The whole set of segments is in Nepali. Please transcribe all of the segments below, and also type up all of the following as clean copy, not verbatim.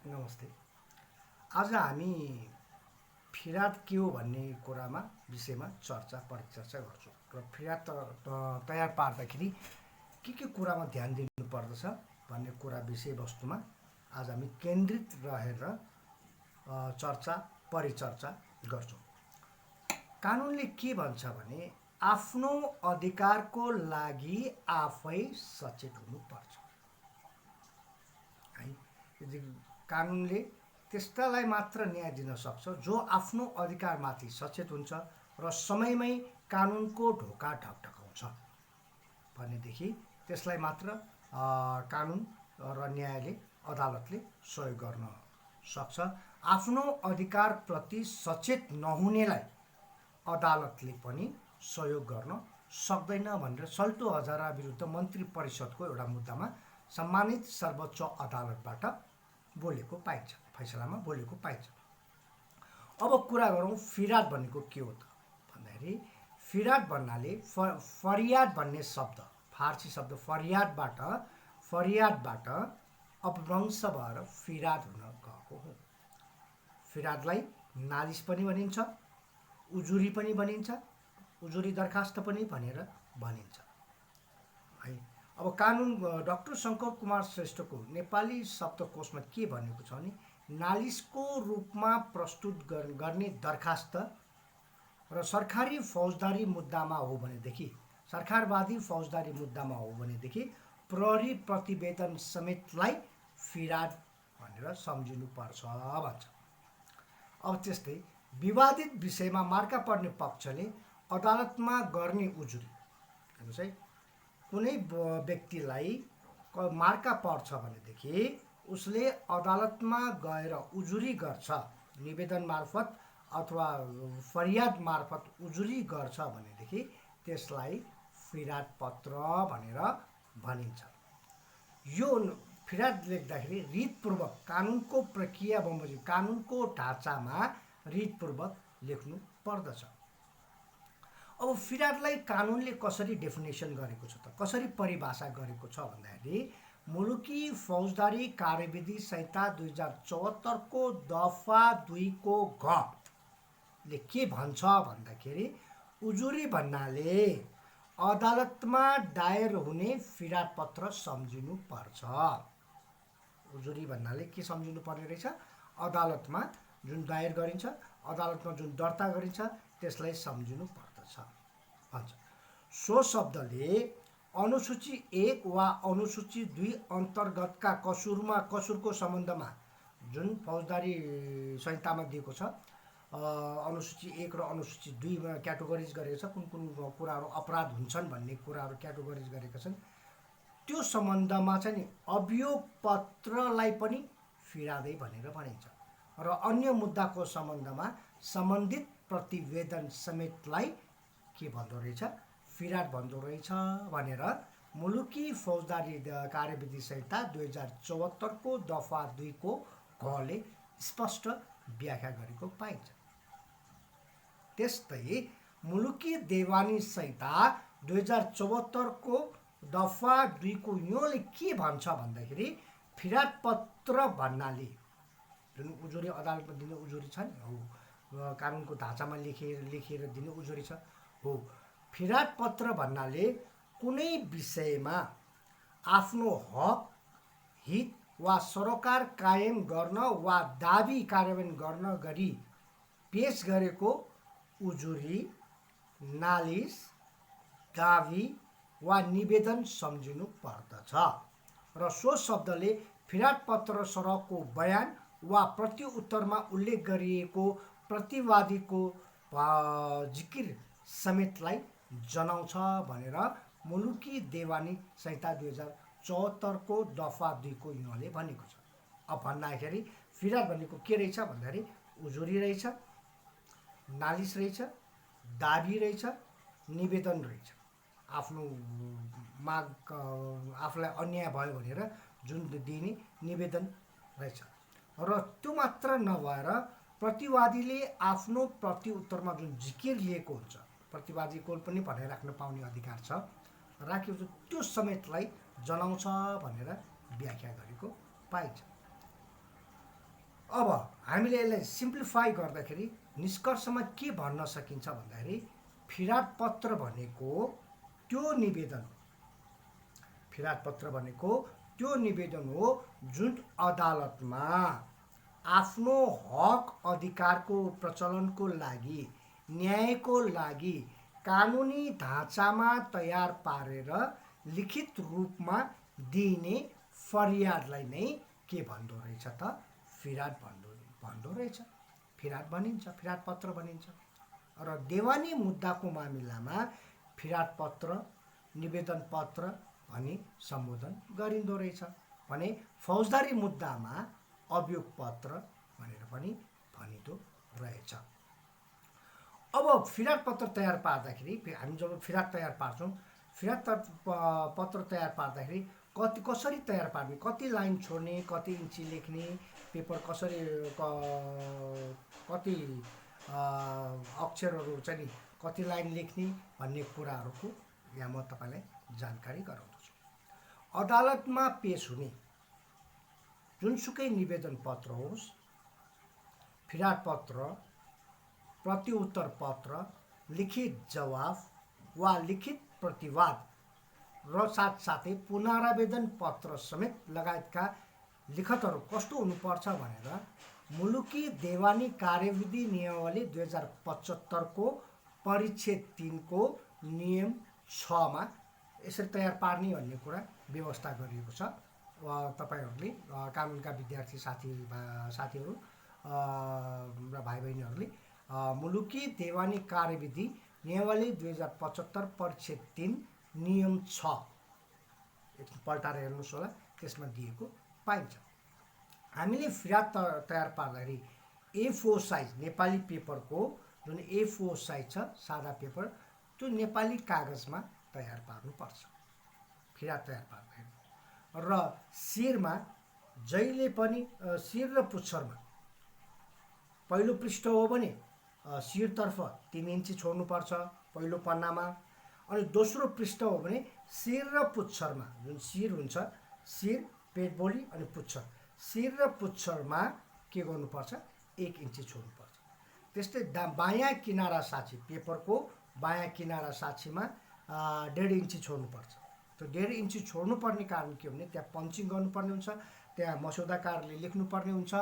नमस्ते। आज हामी फिराद के हो भन्ने कुरामा विषयमा परिचर्चा गर्छौँ र फिराद तयार पार्दाखेरि के कुरामा ध्यान दिनुपर्दछ भन्ने कुरा विषयवस्तुमा आज हामी केन्द्रित रहेर चर्चा परिचर्चा गर्छौँ। कानुनले के भन्छ भने आफ्नो अधिकारको लागि आफै सचेत हुनुपर्छ है। यदि कानुनले त्यस्तालाई मात्र न्याय दिन सक्छ जो आफ्नो अधिकारमाथि सचेत हुन्छ र समयमै कानुनको ढोका ढकढकाउँछ भनेदेखि त्यसलाई मात्र कानुन र न्यायले अदालतले सहयोग गर्न सक्छ। आफ्नो अधिकारप्रति सचेत नहुनेलाई अदालतले पनि सहयोग गर्न सक्दैन भनेर सल्टो हजारा विरुद्ध मन्त्री परिषदको एउटा मुद्दामा सम्मानित सर्वोच्च अदालतबाट बोलेको पाइन्छ, फैसलामा बोलेको पाइन्छ। अब कुरा गरौँ फिराद भनेको के हो त भन्दाखेरि फिराद भन्नाले फरियाद भन्ने शब्द फारसी शब्द फरियादबाट अपभ्रंश भएर फिराद हुन गएको हो। फिरादलाई नालिस पनि भनिन्छ, उजुरी पनि भनिन्छ, उजुरी दरखास्त पनि भनेर भनिन्छ है। अब कानुन डाक्टर शङ्कर कुमार श्रेष्ठको नेपाली शब्दकोशमा के भनेको छ भने नालिसको रूपमा प्रस्तुत गर्ने दरखास्त र सरकारी फौजदारी मुद्दामा हो भनेदेखि सरकारवादी फौजदारी मुद्दामा हो भनेदेखि प्रहरी प्रतिवेदन समेतलाई फिराद भनेर सम्झिनुपर्छ भन्छ। अब त्यस्तै विवादित विषयमा मार्का पर्ने पक्षले अदालतमा गर्ने उजुरी हेर्नुहोस् है, कुनै व्यक्तिलाई मार्का पर्छ भनेदेखि उसले अदालतमा गएर उजुरी गर्छ, निवेदन मार्फत अथवा फरियाद मार्फत उजुरी गर्छ भनेदेखि त्यसलाई फिराद पत्र भनेर भनिन्छ। यो फिराद लेख्दाखेरि रितपूर्वक कानुनको प्रक्रिया बमोजिम कानुनको ढाँचामा रितपूर्वक लेख्नु पर्दछ। अब फिरादलाई कानुनले कसरी डेफिनेसन गरेको छ त, कसरी परिभाषा गरेको छ भन्दाखेरि मुलुकी फौजदारी कार्यविधि संहिता 2074 को दफा 2 को घ ले के भन्छ भन्दाखेरि उजुरी भन्नाले अदालतमा दायर हुने फिराद पत्र सम्झिनु पर्छ। उजुरी भन्नाले के सम्झिनु पर्ने रहेछ, अदालतमा जुन दायर गरिन्छ, अदालतमा जुन दर्ता गरिन्छ त्यसलाई सम्झिनु पर्दछ भन्छ। सो शब्दले अनुसूची 1 वा अनुसूची 2 अन्तर्गतका कसुरको सम्बन्धमा जुन फौजदारी संहितामा दिएको छ, अनुसूची 1 र अनुसूची 2 मा क्याटेगोराइज गरेको छ, कुन कुन कुराहरू अपराध हुन्छन् भन्ने कुराहरू क्याटेगोराइज गरेका छन्। त्यो सम्बन्धमा चाहिँ नि अभियोग पत्रलाई पनि फिरादै भनेर भनिन्छ र अन्य मुद्दाको सम्बन्धमा सम्बन्धित प्रतिवेदन समेतलाई के भन्दो रहेछ, फिराद भन्दो रहेछ भनेर मुलुकी फौजदारी कार्यविधि संहिता 2074 को दफा 2 को घ ले स्पष्ट व्याख्या गरेको पाइन्छ। त्यस्तै मुलुकी देवानी संहिता 2074 को दफा 2 को योले के भन्छ भन्दाखेरि फिराद पत्र भन्नाले जुन उजुरी अदालतमा दिने उजुरी छ नि हो, कानुनको ढाँचामा लेखेर दिने उजुरी छ हो। फिराद पत्र भन्नाले कुनै विषयमा आफ्नो हक हित वा सरोकार कायम गर्न वा दाबी कार्यान्वयन गर्न गरी पेश गरेको उजुरी, नालिस, दाबी वा निवेदन सम्झिनु पर्दछ र सो शब्दले फिराद पत्र सरहको बयान वा प्रत्युत्तरमा उल्लेख गरिएको प्रतिवादीको जिकिर समेतलाई जनाउँछ भनेर मुलुकी देवानी संहिता 2074 को दफा 2 को योले भनेको छ। अब भन्दाखेरि फिराद भनेको के रहेछ भन्दाखेरि उजुरी रहेछ, नालिस रहेछ, दाबी रहेछ, निवेदन रहेछ। आफ्नो माग आफूलाई अन्याय भयो भनेर जुन दिने निवेदन रहेछ र त्यो मात्र नभएर प्रतिवादीले आफ्नो प्रत्युत्तरमा जुन जिकिर लिएको हुन्छ, प्रतिवादीको पनि भनाइराख्न पाउने अधिकार छ, राखेको छ, त्यो समेतलाई जनाउँछ भनेर व्याख्या गरेको पाइन्छ। अब हामीले यसलाई सिम्प्लिफाई गर्दाखेरि निष्कर्षमा के भन्न सकिन्छ भन्दाखेरि फिराद पत्र भनेको त्यो निवेदन फिराद पत्र भनेको त्यो निवेदन हो जुन अदालतमा आफ्नो हक अधिकारको प्रचलनको लागि न्यायको लागि कानुनी ढाँचामा तयार पारेर लिखित रूपमा दिइने फरियादलाई नै के भन्दो रहेछ त फिराद भन्दो रहेछ फिराद भनिन्छ फिराद पत्र भनिन्छ र देवानी मुद्दाको मामिलामा फिराद पत्र निवेदन पत्र भनी सम्बोधन गरिँदो रहेछ भने फौजदारी मुद्दामा अभियोग पत्र भनेर पनि भनिँदो रहेछ। अब फिराद पत्र तयार पार्दाखेरि हामी जब फिराद तयार पार्छौँ फिराद पत्र तयार पार्दाखेरि कसरी तयार पार्ने कति लाइन छोड्ने कति इन्ची लेख्ने पेपर कसरी कति अक्षरहरू चाहिँ नि कति लाइन लेख्ने भन्ने कुराहरूको यहाँ म तपाईँलाई जानकारी गराउँदछु। अदालतमा पेश हुने जुनसुकै निवेदन पत्र होस् फिराद पत्र प्रतिउत्तर पत्र लिखित जवाफ वा लिखित प्रतिवाद र साथसाथै पुनरावेदन पत्र समेत लगायतका लिखतहरू कस्तो हुनुपर्छ भनेर मुलुकी देवानी कार्यविधि नियमावली 2075 को परिच्छेद 3 को नियम 6 मा यसरी तयार पार्ने भन्ने कुरा व्यवस्था गरिएको छ। तपाईहरूले कानुनका विद्यार्थी साथीहरू र भाइ बहिनीहरूले मुलुकी देवानी कार्यविधि नियमावली 2075 परिच्छेद 3 नियम 6 पल्टाएर हेर्नुहोस् होला त्यसमा दिएको पाइन्छ। हामीले फिराद तयार पार्दाखेरि A4 साइज नेपाली पेपरको जुन A4 साइज छ सादा पेपर त्यो नेपाली कागजमा तयार पार्नुपर्छ फिराद तयार पार्दाखेरि र शिरमा जहिले पनि शिर र पुच्छरमा पहिलो पृष्ठ हो भने शिरतर्फ 3 इन्ची छोड्नुपर्छ पहिलो पन्नामा अनि दोस्रो पृष्ठ हो भने शिर र पुच्छरमा जुन शिर हुन्छ शिर पेटबोली अनि पुच्छर शिर र पुच्छरमा के गर्नुपर्छ 1 इन्ची छोड्नुपर्छ। त्यस्तै बायाँ किनारा साक्षी पेपरको बायाँ किनारा साक्षीमा 1.5 इन्ची छोड्नुपर्छ। त्यो 1.5 इन्ची छोड्नुपर्ने कारण के हो भने त्यहाँ पञ्चिङ गर्नुपर्ने हुन्छ त्यहाँ मसौदाकारले लेख्नुपर्ने हुन्छ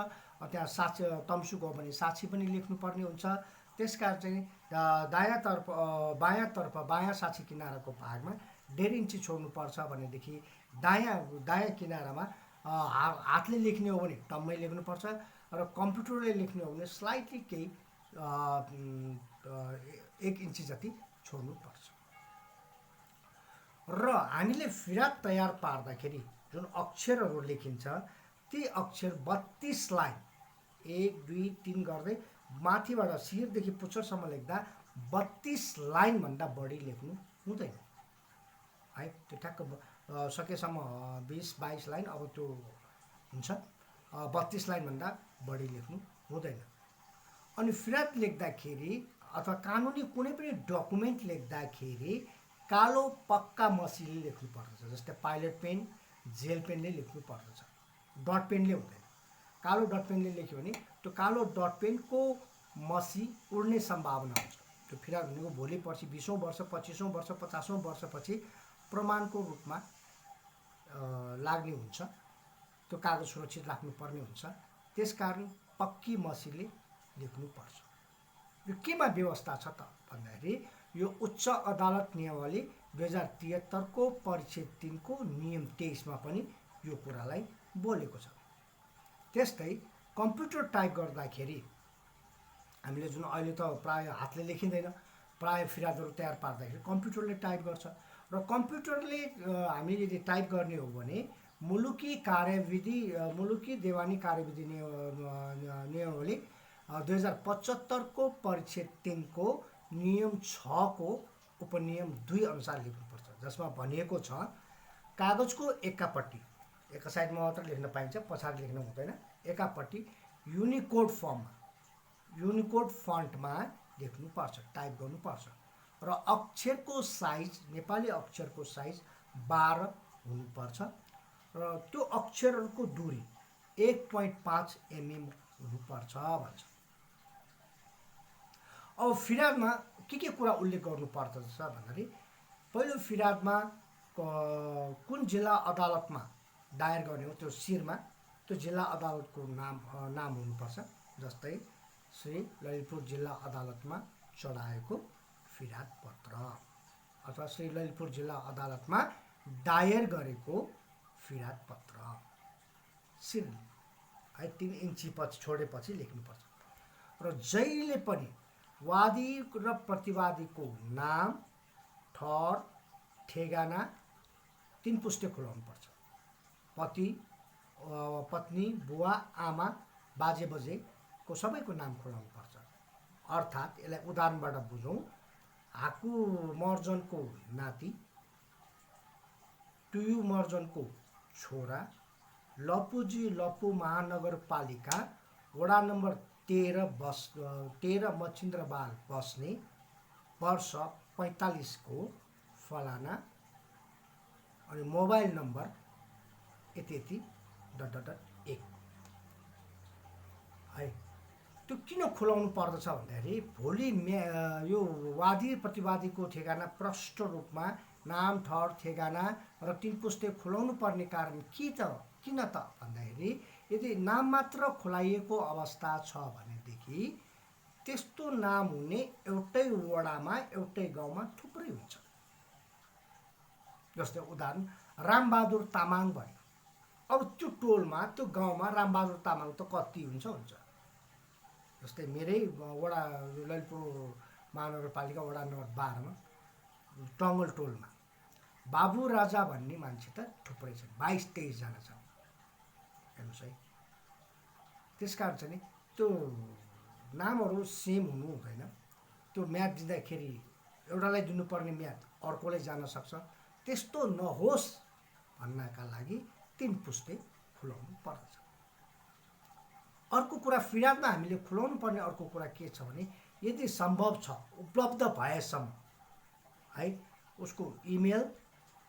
त्यहाँ साक्षी तम्सुक हो भने साक्षी पनि लेख्नुपर्ने हुन्छ। त्यसकारण चाहिँ बायाँतर्फ बायाँ साक्षी किनाराको भागमा 1.5 इन्ची छोड्नुपर्छ भनेदेखि दायाँ किनारामा हातले लेख्ने हो भने टम्मै लेख्नुपर्छ र कम्प्युटरले लेख्ने हो भने स्लाइटली केही 1 इन्ची जति छोड्नुपर्छ। र हामीले फिराद तयार पार्दाखेरि जुन अक्षरहरू लेखिन्छ ती अक्षर 32 लाइन 1 2 3 गर्दै माथिबाट शिरदेखि पुच्छरसम्म लेख्दा 32 लाइनभन्दा बढी लेख्नु हुँदैन है। त्यो ठ्याक्क सकेसम्म 20-22 लाइन अब त्यो हुन्छ 32 लाइनभन्दा बढी लेख्नु हुँदैन। अनि फिराद लेख्दाखेरि अथवा कानुनी कुनै पनि डकुमेन्ट लेख्दाखेरि कालो पक्का मसीले लेख्नु पर्दछ जस्तै पाइलट पेन जेल पेनले लेख्नु पर्दछ डट पेनले हुँदैन। कालो डट पेनले लेख्यो भने त्यो कालो डट पेनको मसी उड्ने सम्भावना हुन्छ। त्यो फिराद भनेको भोलि पर्सि 20औं वर्ष 25औं वर्ष 50औं वर्षपछि प्रमाणको रूपमा लाग्ने हुन्छ त्यो कागज सुरक्षित राख्नुपर्ने हुन्छ। त्यसकारण पक्की मसीले लेख्नुपर्छ। यो केमा व्यवस्था छ त भन्दाखेरि यो उच्च अदालत नियमावली 2073 को परिच्छेद 3 को नियम 23 मा पनि यो कुरालाई बोलेको छ। त्यस्तै कम्प्युटर टाइप गर्दाखेरि हामीले जुन अहिले त प्राय हातले लेखिँदैन प्राय फिरादहरू तयार पार्दाखेरि कम्प्युटरले टाइप गर्छ र कम्प्युटरले हामीले यदि टाइप गर्ने हो भने मुलुकी देवानी कार्यविधि नियमावली 2075 को परिच्छेद 3 को नियम 6 को उपनियम 2 अनुसार लेख्नुपर्छ जसमा भनिएको छ कागजको एकापट्टि एका साइडमा मात्र लेख्न पाइन्छ पछाडि लेख्न हुँदैन। एकापट्टि युनिकोड फन्टमा लेख्नुपर्छ टाइप गर्नुपर्छ र अक्षरको साइज नेपाली अक्षरको साइज 12 हुनुपर्छ र त्यो अक्षरहरूको दूरी 1.5 mm हुनुपर्छ भन्छ। अब फिरादमा के कुरा उल्लेख गर्नुपर्दछ भन्दाखेरि पहिलो फिरादमा कुन जिल्ला अदालतमा दायर गर्ने हो त्यो शिरमा त्यो जिल्ला अदालतको नाम हुनुपर्छ। जस्तै श्री ललितपुर जिल्ला अदालतमा चढाएको फिराद पत्र अथवा श्री ललितपुर जिल्ला अदालतमा दायर गरेको फिराद पत्र शिर है 3 इन्ची पछि छोडेपछि लेख्नुपर्छ। र जहिले पनि वादी र प्रतिवादीको नाम, ठहर, ठेगाना 3 पुष्टे खुलाउनुपर्छ। पति, पत्नी, बुवा, आमा, बाजे बजेको सबैको नाम खुलाउनुपर्छ। अर्थात् यसलाई उदाहरणबाट बुझौँ, हाकु महर्जनको नाति, टुयु महर्जनको छोरा, लपुजी लपु महानगरपालिका वडा नम्बर 13 मच्छिन्द्रबाल बस्ने, वर्ष 45 को फलाना, अनि मोबाइल नम्बर यति .1 है। त्यो किन खुलाउनु पर्दछ भन्दाखेरि भोलि यो वादी प्रतिवादीको ठेगाना प्रष्ट रूपमा नाम, ठहर, ठेगाना र 3 पुस्ते खुलाउनु पर्ने कारण किन त भन्दाखेरि यदि नाम मात्र खुलाइएको अवस्था छ भनेदेखि त्यस्तो नाम हुने एउटै वडामा एउटै गाउँमा थुप्रै हुन्छ। जस्तै उदाहरण रामबहादुर तामाङ भयो। अब त्यो टोलमा त्यो गाउँमा रामबहादुर तामाङ त कति हुन्छ। जस्तै मेरै वडा ललितपुर महानगरपालिका वडा नम्बर 12 मा टङ्गल टोलमा बाबु राजा भन्ने मान्छे त थुप्रै छन्, 22-23 जना छन्। हेर्नुहोस् है, त्यसकारण चाहिँ त्यो नामहरू सेम हुनु हुँदैन। त्यो म्याद दिँदाखेरि एउटालाई दिनुपर्ने म्याद अर्कोलाई जान सक्छ। त्यस्तो नहोस् भन्नका लागि 3 पुस्ते खुलाउनु पर्दछ। अर्को कुरा फिरादमा हामीले खुलाउनु पर्ने अर्को कुरा के छ भने यदि सम्भव छ, उपलब्ध भएसम्म है, उसको इमेल,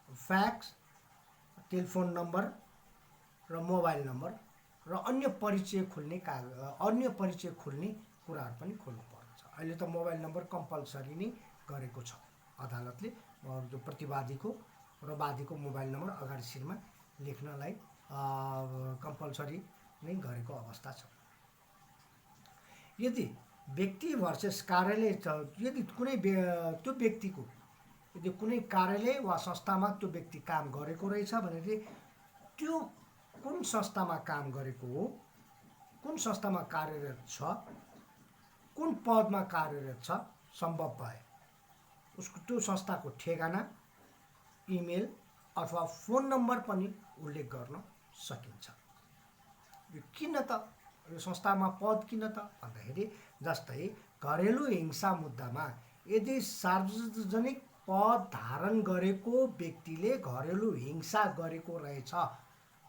फ्याक्स, टेलिफोन नम्बर र मोबाइल नम्बर र अन्य परिचय खुल्ने कुराहरू पनि खोल्नु पर्दछ। अहिले त मोबाइल नम्बर कम्पलसरी नै गरेको छ अदालतले। त्यो प्रतिवादीको र वादीको मोबाइल नम्बर अगाडि शिरमा लेख्नलाई कम्पलसरी नै गरेको अवस्था छ। यदि व्यक्ति भर्सेस कार्यालय छ, यदि कुनै त्यो व्यक्तिको यदि कुनै कार्यालय वा संस्थामा त्यो व्यक्ति काम गरेको रहेछ भने त्यो कुन संस्थामा काम गरेको हो, कुन संस्थामा कार्यरत छ, कुन पदमा कार्यरत छ, सम्भव भए उसको त्यो संस्थाको ठेगाना, इमेल अथवा फोन नम्बर पनि उल्लेख गर्न सकिन्छ। यो किन त, यो संस्थामा पद किन त भन्दाखेरि जस्तै घरेलु हिंसा मुद्दामा यदि सार्वजनिक पद धारण गरेको व्यक्तिले घरेलु हिंसा गरेको रहेछ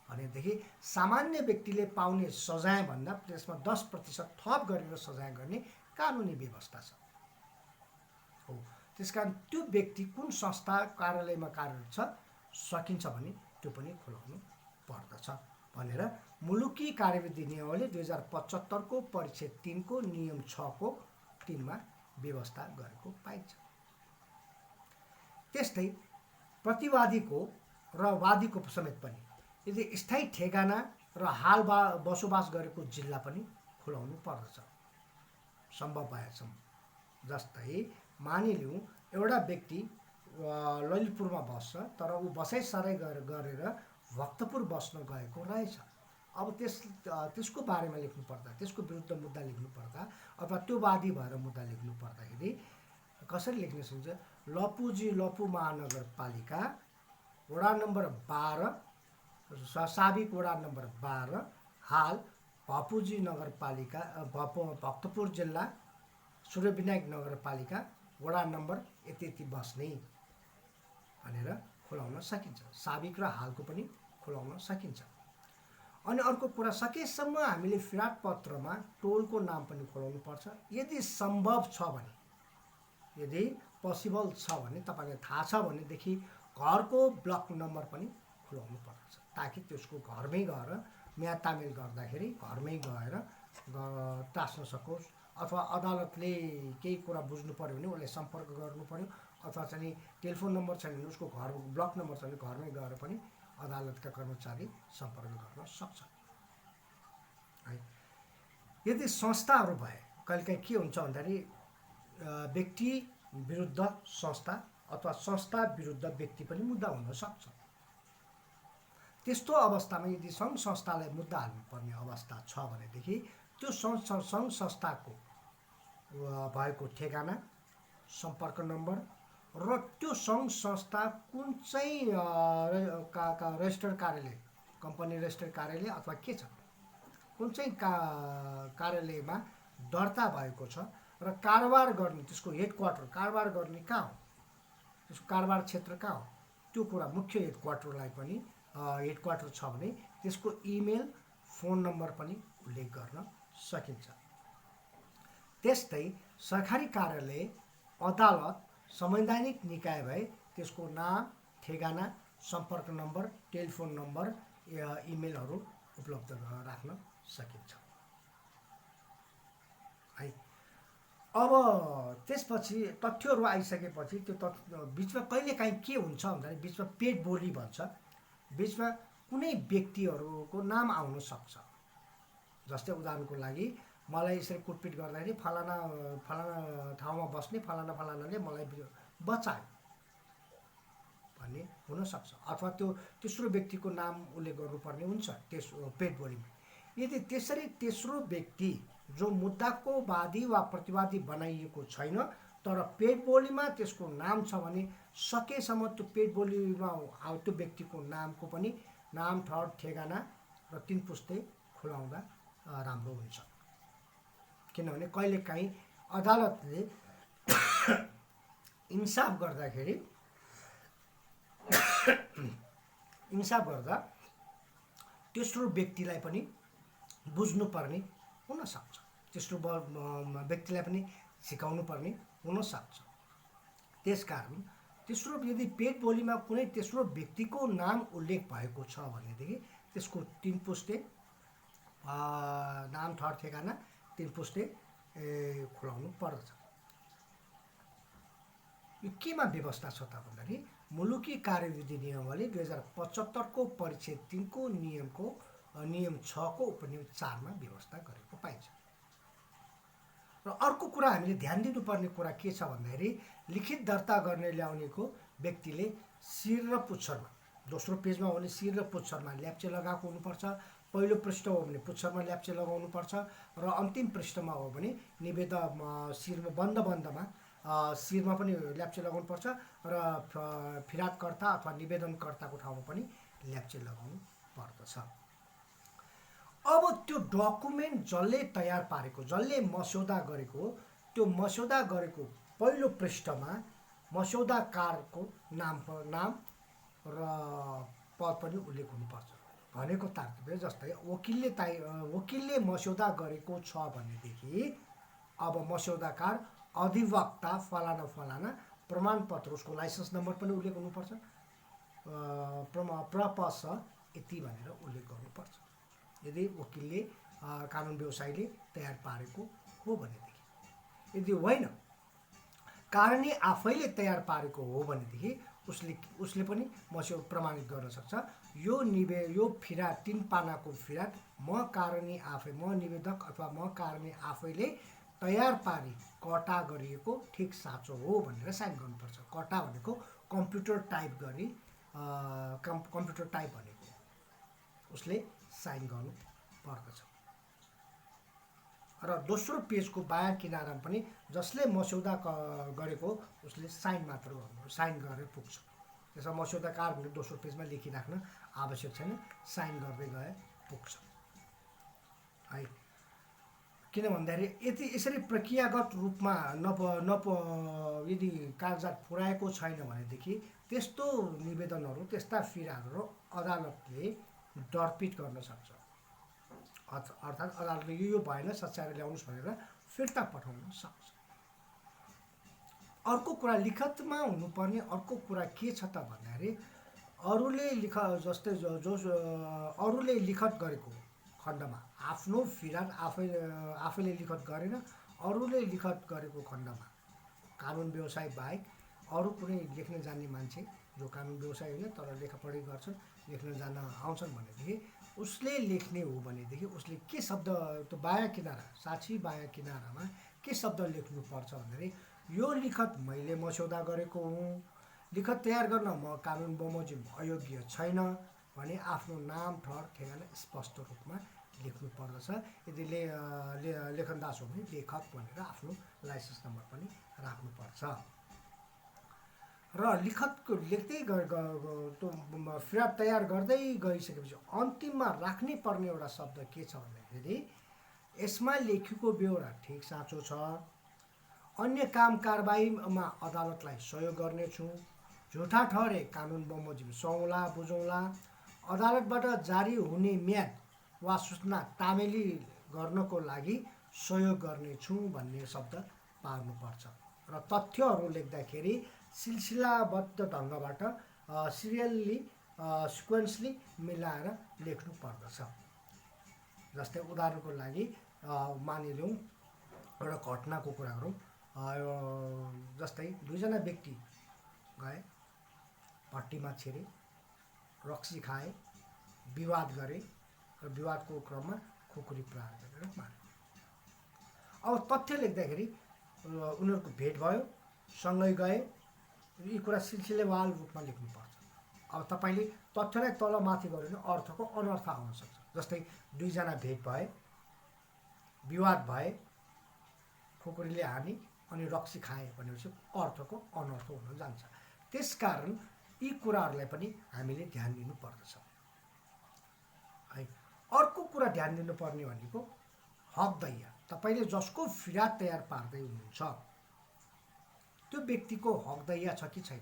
भनेदेखि सामान्य व्यक्तिले पाउने सजायभन्दा त्यसमा 10% थप गरेर सजाय गर्ने कानुनी व्यवस्था छ। हो, त्यसकारण त्यो व्यक्ति कुन संस्था कार्यालयमा कार्यरत छ सकिन्छ भने त्यो पनि खुलाउनु पर्दछ भनेर मुलुकी कार्यविधि नियमावली 2075 को परिच्छेद 3 को नियम 6 को 3 मा व्यवस्था गरेको पाइन्छ। त्यस्तै प्रतिवादीको र वादीको समेत पनि यदि स्थायी ठेगाना र हाल बसोबास गरेको जिल्ला पनि खुलाउनु पर्दछ सम्भव भएसम्म। जस्तै मानिलिउँ एउटा व्यक्ति ललितपुरमा बस्छ तर ऊ बसाइसराई गरेर भक्तपुर बस्न गएको रहेछ। अब त्यसको बारेमा लेख्नु पर्दा, त्यसको विरुद्ध मुद्दा लेख्नु पर्दा अथवा त्यो वादी भएर मुद्दा लेख्नु पर्दाखेरि कसरी लेख्न सकिन्छ? लपुजी लपु महानगरपालिका वडा नम्बर 12, साबिक वडा नम्बर 12, हाल भपुजी नगरपालिका, भक्तपुर जिल्ला सूर्यविनायक नगरपालिका वडा नम्बर यति बस्ने भनेर खुलाउन सकिन्छ। साबिक र हालको पनि खुलाउन सकिन्छ। अनि अर्को कुरा, सकेसम्म हामीले फिराद पत्रमा टोलको नाम पनि खुलाउनु पर्छ। यदि सम्भव छ भने, यदि पोसिबल छ भने, तपाईलाई थाहा छ भनेदेखि घरको ब्लक नम्बर पनि खुलाउनु पर्छ ताकि त्यसको घरमै गएर म्यादतामेल गर्दाखेरि घरमै गएर टाँस्न सकोस्, अथवा अदालतले केही कुरा बुझ्नु पऱ्यो भने उसले सम्पर्क गर्नु पऱ्यो, अथवा चाहिँ टेलिफोन नम्बर छैन भने उसको घर ब्लक नम्बर छ भने घरमै गएर पनि अदालतका कर्मचारी सम्पर्क गर्न सक्छ है। यदि संस्थाहरू भए कहिलेकाहीँ के हुन्छ भन्दाखेरि व्यक्ति विरुद्ध संस्था अथवा संस्था विरुद्ध व्यक्ति पनि मुद्दा हुन सक्छ। त्यस्तो अवस्थामा यदि सङ्घ संस्थालाई मुद्दा हाल्नुपर्ने अवस्था छ भनेदेखि त्यो सङ्घ संस्थाको भएको ठेगाना, सम्पर्क नम्बर र त्यो सङ्घ संस्था कुन चाहिँ रजिस्टर्ड कार्यालय, कम्पनी रजिस्टर्ड कार्यालय अथवा के छ, कुन चाहिँ कार्यालयमा दर्ता भएको छ र कारोबार गर्ने त्यसको हेडक्वार्टर, कारोबार गर्ने कहाँ हो, त्यसको कारोबार क्षेत्र कहाँ हो, त्यो कुरा मुख्य हेडक्वार्टरलाई पनि हेडक्वार्टर छ भने त्यसको इमेल, फोन नम्बर पनि उल्लेख गर्न सकिन्छ। त्यस्तै सरकारी कार्यालय, अदालत, संवैधानिक निकाय भए त्यसको नाम, ठेगाना, सम्पर्क नम्बर, टेलिफोन नम्बर, इमेलहरू उपलब्ध राख्न सकिन्छ है। अब त्यसपछि तथ्यहरू आइसकेपछि त्यो बिचमा कहिलेकाहीँ के हुन्छ भन्दाखेरि बिचमा पेट बोली भन्छ, बिचमा कुनै व्यक्तिहरूको नाम आउन सक्छ। जस्तै उदाहरणको लागि मलाई यसरी कुटपिट गर्दाखेरि फलाना ठाउँमा बस्ने फलानाले मलाई बचायो भन्ने हुनसक्छ, अथवा त्यो तेस्रो व्यक्तिको नाम उल्लेख गर्नुपर्ने हुन्छ त्यस पेट बोलीमा। यदि त्यसरी तेस्रो व्यक्ति जो मुद्दाको वादी वा प्रतिवादी बनाइएको छैन तर पेट बोलीमा त्यसको नाम छ भने सकेसम्म त्यो पेट बोलीमा त्यो व्यक्तिको नामको पनि नाम, ठहर, ठेगाना र 3 पुस्ते खुलाउँदा राम्रो हुन्छ। किनभने कहिलेकाहीँ अदालतले इन्साफ गर्दा तेस्रो व्यक्तिलाई पनि बुझ्नुपर्ने हुनसक्छ, तेस्रो व्यक्तिलाई पनि सिकाउनु पर्ने हुनसक्छ। त्यसकारण तेस्रो यदि पेट बोलीमा कुनै तेस्रो व्यक्तिको नाम उल्लेख भएको छ भनेदेखि त्यसको 3 पुस्ते नाम, ठहर, ठेगाना 3 पुस्ते खुलाउनु पर्दछ। यो केमा व्यवस्था छ त भन्दाखेरि मुलुकी कार्यविधि नियमावली 2075 को परिच्छेद 3 को नियम 6 को उपनियम 4 मा व्यवस्था गरेको पाइन्छ। र अर्को कुरा हामीले ध्यान दिनुपर्ने कुरा के छ भन्दाखेरि लिखित दर्ता गर्ने ल्याउनेको व्यक्तिले शिर र पुच्छरमा, दोस्रो पेजमा हो भने शिर र पुच्छरमा ल्याप्चे लगाएको हुनुपर्छ, पहिलो पृष्ठ हो भने पुच्छरमा ल्याप्चे लगाउनु पर्छ र अन्तिम पृष्ठमा हो भने निवेदन शिरमा बन्दमा शिरमा पनि ल्याप्चे लगाउनु पर्छ र फिरादकर्ता अथवा निवेदनकर्ताको ठाउँमा पनि ल्याप्चे लगाउनु पर्दछ। अब त्यो डकुमेन्ट जसले तयार पारेको, जसले मस्यौदा गरेको, त्यो मस्यौदा गरेको पहिलो पृष्ठमा मस्यौदाकारको नाम र पद पनि उल्लेख हुनुपर्छ। भनेको तात्पर्य जस्तै वकिलले मस्यौदा गरेको छ भनेदेखि अब मस्यौदाकार अधिवक्ता फलाना प्रमाणपत्र, उसको लाइसेन्स नम्बर पनि उल्लेख हुनुपर्छ, प्रपस यति भनेर उल्लेख गर्नुपर्छ। यदि वकिलले कानुन व्यवसायीले तयार पारेको हो भनेदेखि। यदि होइन, कारणी आफैले तयार पारेको हो भनेदेखि उसले पनि मस्यौदा प्रमाणित गर्न सक्छ। यो फिराद 3 पानाको फिराद म कारणी आफै, म निवेदक अथवा म कारणी आफैले तयार पारी कटा गरिएको ठिक साँचो हो भनेर साइन गर्नुपर्छ। कटा भनेको कम्प्युटर टाइप भनेको उसले साइन गर्नु पर्दछ। र दोस्रो पेजको बायाँ किनारमा पनि जसले मस्यौदा गरेको उसले साइन मात्र गर्नु, साइन गरेर पुग्छ। त्यसमा मस्यौदाकार भनेर दोस्रो पेजमा लेखिराख्न आवश्यक छैन, साइन गर्दै गए पुग्छ है। किन भन्दाखेरि यसरी प्रक्रियागत रूपमा यदि कागजात पुर्याएको छैन भनेदेखि त्यस्तो निवेदनहरू, त्यस्ता फिरादहरू अदालतले दर्पित गर्न सक्छ। अर्थात् अदालतले यो भएन सच्याएर ल्याउनुहोस् भनेर फिर्ता पठाउन सक्छ। अर्को कुरा लिखतमा हुनुपर्ने अर्को कुरा के छ त भन्दाखेरि अरूले लिखत गरेको खण्डमा आफ्नो फिराद आफैले लिखत गरेन, अरूले लिखत गरेको खण्डमा कानुन व्यवसाय बाहेक अरू कुनै लेख्न जान्ने मान्छे जो कानुन व्यवसाय होइन तर लेखापढी गर्छन्, लेख्न जान्न आउँछन् भनेदेखि उसले लेख्ने हो भनेदेखि उसले के शब्द त्यो बायाँ किनारा साक्षी बायाँ किनारामा के शब्द लेख्नुपर्छ भन्दाखेरि यो लिखत मैले मस्यौदा गरेको हुँ, लिखत तयार गर्न म कानुन बमोजिम अयोग्य छैन भने आफ्नो नाम ठहर ठेगाना स्पष्ट रूपमा लेख्नु पर्दछ। यदि लेखनदास हो भने लेखक भनेर आफ्नो लाइसेन्स नम्बर पनि राख्नुपर्छ। र लिखतको लेख्दै त्यो फिराद तयार गर्दै गइसकेपछि अन्तिममा राख्नै पर्ने एउटा शब्द के छ भन्दाखेरि यसमा लेखिएको बेहोरा ठिक साँचो छ, अन्य काम कारबाहीमा अदालतलाई सहयोग गर्नेछु, झुठा ठहरे कानुन बमोजिम सहौँला बुझौँला, अदालतबाट जारी हुने म्याद वा सूचना तामेली गर्नको लागि सहयोग गर्नेछु भन्ने शब्द पार्नुपर्छ। र तथ्यहरू लेख्दाखेरि सिलसिलाबद्ध ढङ्गबाट सिक्वेन्सली मिलाएर लेख्नु पर्दछ। जस्तै उदाहरणको लागि मानिलिउँ एउटा घटनाको कुरा गरौँ। जस्तै दुईजना व्यक्ति गए, भट्टीमा छिरे, रक्सी खाए, विवाद गरे र विवादको क्रममा खुकुरी प्रहार गरेर मारे। अब तथ्य लेख्दाखेरि उनीहरूको भेट भयो, सँगै गए, यी कुरा सिलसिलेवार रूपमा लेख्नुपर्छ। अब तपाईँले तथ्यलाई तल माथि गऱ्यो भने अर्थको अनर्थ आउन सक्छ। जस्तै दुईजना भेट भए, विवाद भए, खुकुरीले हाने अनि रक्सी खाए भनेपछि अर्थको अनर्थ हुन जान्छ। त्यसकारण यी कुराहरूलाई पनि हामीले ध्यान दिनुपर्दछ है। अर्को कुरा ध्यान दिनुपर्ने भनेको हकदैया। तपाईँले जसको फिराद तयार पार्दै हुनुहुन्छ त्यो व्यक्तिको हकदैया छ कि छैन।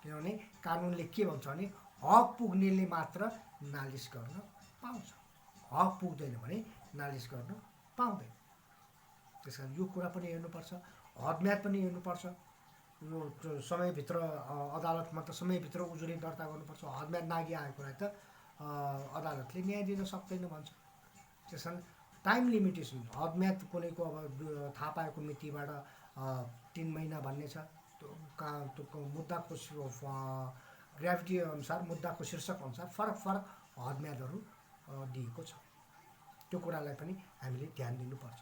किनभने कानुनले के भन्छ भने हक पुग्नेले मात्र नालिस गर्न पाउँछ, हक पुग्दैन भने नालिस गर्न पाउँदैन। त्यस कारण यो कुरा पनि हेर्नुपर्छ, हदम्याद पनि हेर्नुपर्छ। यो समयभित्र अदालतमा त समयभित्र उजुरी दर्ता गर्नुपर्छ। हदम्याद नाघी आएको कुरा त अदालतले न्याय दिन सक्दैन भन्छ। त्यस कारण टाइम लिमिटेसन, हदम्याद कुनैको अब थाहा पाएको मितिबाट 3 महिना भन्ने छ। त्यो मुद्दाको ग्राभिटी अनुसार, मुद्दाको शीर्षक अनुसार फरक फरक हदम्यादहरू दिएको छ। त्यो कुरालाई पनि हामीले ध्यान दिनुपर्छ।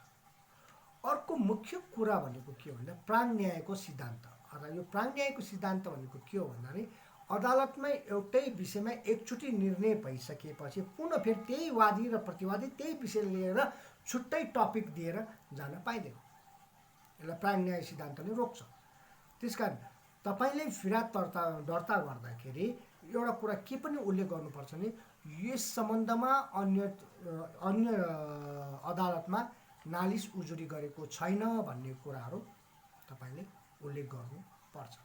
अर्को मुख्य कुरा भनेको के हो भन्दा प्राङ न्यायको सिद्धान्त। अर्थात् यो प्राङ न्यायको सिद्धान्त भनेको के हो भन्दाखेरि अदालतमा एउटै विषयमा एकचोटि निर्णय भइसकेपछि पुनः फेरि त्यही वादी र प्रतिवादी त्यही विषय लिएर छुट्टै टपिक दिएर जान पाइँदैन। यसलाई प्राङ न्याय सिद्धान्तले रोक्छ। त्यसकारण तपाईँले फिराद दर्ता गर्दाखेरि एउटा कुरा के पनि उल्लेख गर्नुपर्छ भने यस सम्बन्धमा अन्य अदालतमा नालिस उजुरी गरेको छैन भन्ने कुराहरू तपाईँले उल्लेख गर्नुपर्छ।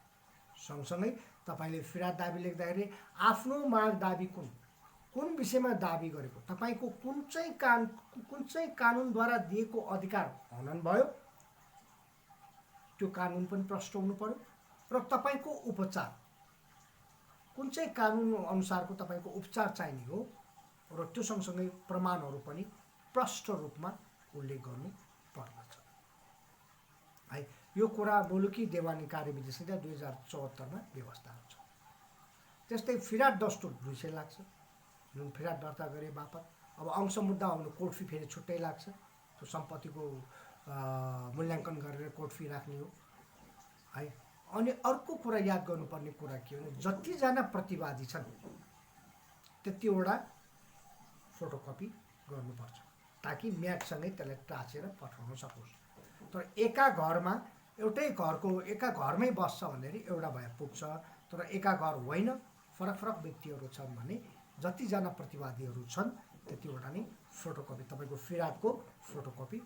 सँगसँगै तपाईँले फिराद दाबी लेख्दाखेरि आफ्नो माग दाबी कुन विषयमा दाबी गरेको, तपाईँको कुन चाहिँ कानुनद्वारा दिएको अधिकार हनन भयो त्यो कानुन पनि प्रष्ट हुनु पर्यो। र तपाईँको उपचार कुन चाहिँ कानुन अनुसारको तपाईँको उपचार चाहिने हो र त्यो सँगसँगै प्रमाणहरू पनि प्रष्ट रूपमा उल्लेख गर्नु पर्दछ है। यो कुरा मुलुकी देवानी कार्यविधि संहिता 2074 व्यवस्थाहरू छ। त्यस्तै फिराद दस्तुर 200 लाग्छ जुन फिराद दर्ता गरे बापत। अब अंश मुद्दा आउनु कोर्ट फी फेरि छुट्टै लाग्छ। त्यो सम्पत्तिको मूल्याङ्कन गरेर कोर्ट फी राख्ने हो है। अनि अर्को कुरा याद गर्नुपर्ने कुरा के हो भने जतिजना प्रतिवादी छन् त्यतिवटा फोटोकपी गर्नुपर्छ ताकि म्यादसँगै त्यसलाई टाँचेर पठाउन सकोस्। तर एका घरमै बस्छ भनेर एउटा भए पुग्छ। तर एका घर होइन, फरक फरक व्यक्तिहरू छन् भने जतिजना प्रतिवादीहरू छन् त्यतिवटा नै फोटोकपी, तपाईँको फिरादको फोटोकपी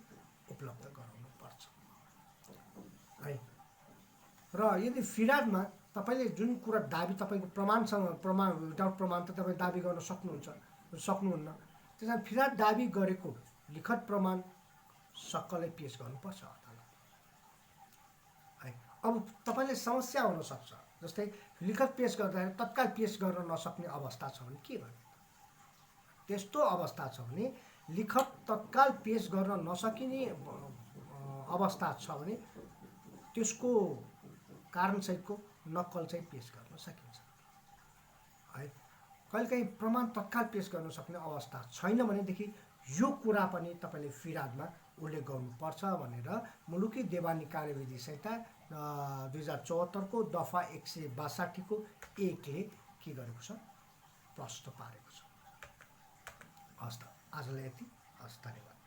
उपलब्ध गराउनु पर्छ है। र यदि फिरादमा तपाईँले जुन कुरा दाबी तपाईँको विदाउट प्रमाण त तपाईँ दाबी गर्न सक्नुहुन्न। त्यस कारण फिराद दाबी गरेको लिखत प्रमाण सक्कलै पेश गर्नुपर्छ अदालतमा है। अब तपाईँले समस्या हुन सक्छ, जस्तै लिखत पेश गर्दाखेरि तत्काल पेश गर्न नसक्ने अवस्था छ भने के गर्नु? त्यस्तो अवस्था छ भने लिखत तत्काल पेश गर्न नसकिने अवस्था छ भने त्यसको कारणसहितको नक्कल चाहिँ पेश गर्न सकिन्छ है। कहिलेकाहीँ प्रमाण तत्काल पेश गर्न सक्ने अवस्था छैन भनेदेखि यो कुरा पनि तपाईँले फिरादमा उल्लेख गर्नुपर्छ भनेर मुलुकी देवानी कार्यविधि संहिता 2074 को दफा 162 को 1 ले के गरेको छ, प्रश्न पारेको छ। हस् त, आजलाई यति। हस्, धन्यवाद।